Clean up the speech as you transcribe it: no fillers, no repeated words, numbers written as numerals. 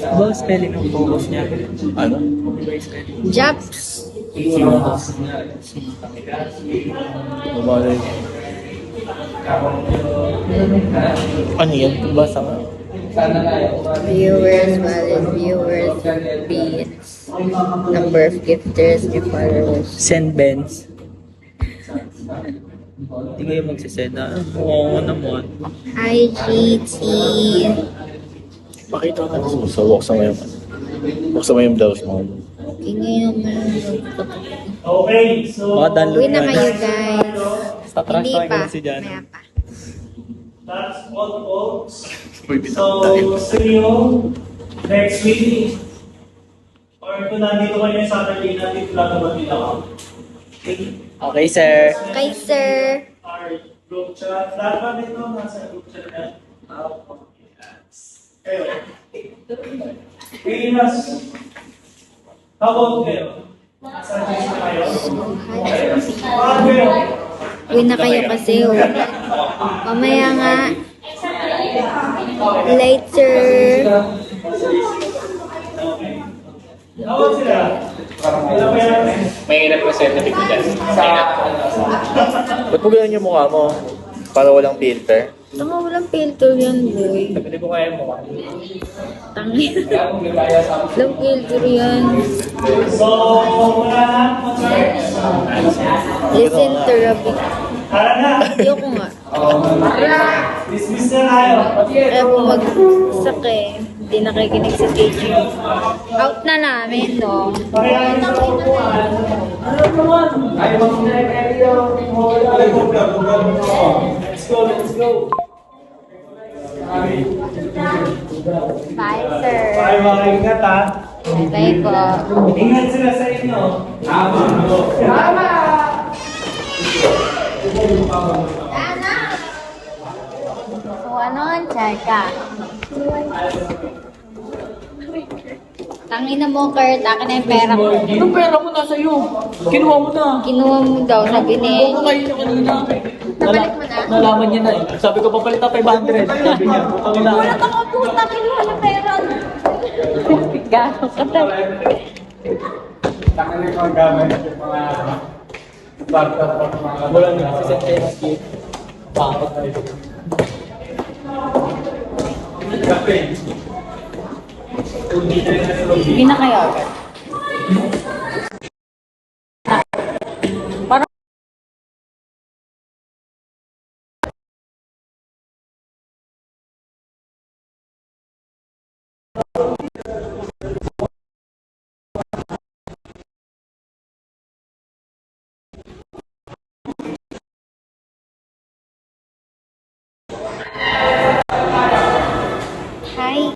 Ba, spelling ng focus niya. Ano? Japs. Lumalay. Ano yan? Basa ka. Viewers, valid viewers, beats, number of gifters, and followers. Send Benz. Hindi kayo magsisend na. Oo naman. IGT. Pakita ka na sa buksan mo yung buksan mo yung blouse mo. Ingay naman. Okay, so Baka download Uwi na ka kayo, guys. Sa trash Hindi tayo pa. kasi dyan. Maya pa. that's all folks. Uy, So, see you next week. Or kung nandito kayo sa Saturday, nandito lang naman nila ako. Okay, sir. Kay sir. Our group chat. Lahat ba dito nasa group chat na? Kayo. Pinas. How about kayo? Suggest na kayo? Bakit kayo? Uwi na kayo kasi. Mamaya nga. Later. How about sila? Ilan ba yan? May representative ko dyan. Ba't mo ganun yung mukha mo? Para walang filter? Tanga, walang filter yan, boy. Hindi ko kaya mo. Tangi. Walang filter yan. So, wala na, mag-search. Listen therapy. Tara na. Ayoko nga. Dismiss na tayo. Kaya bumagsak eh. Hindi nakikinig sa teacher. Out na namin, no? Pakilala sa upuan. Let's go, let's go. Bye, sir. Bye, mga ingat ha. Bye po. Ingat sila sa inyo. Tama. So, ano ang charka? Tangina mo, Kurt. Akin na yung pera ko. Anong pera mo nasa iyo? Kinuha mo na. Kinuha mo daw, sabi ni... Buko kayo niya kanina. Nabalik mo na? Nalaman niya na eh. Sabi ko papalit na 500. Sabi niya, bukang Wala ina. kang puta, kinuha na pera. Gano ka tayo. Tangan yung mga gamit yung mga laptop at mga Wala na. Sisend kayo ng gift. Pakot tayo. kape. Hindi na kayo.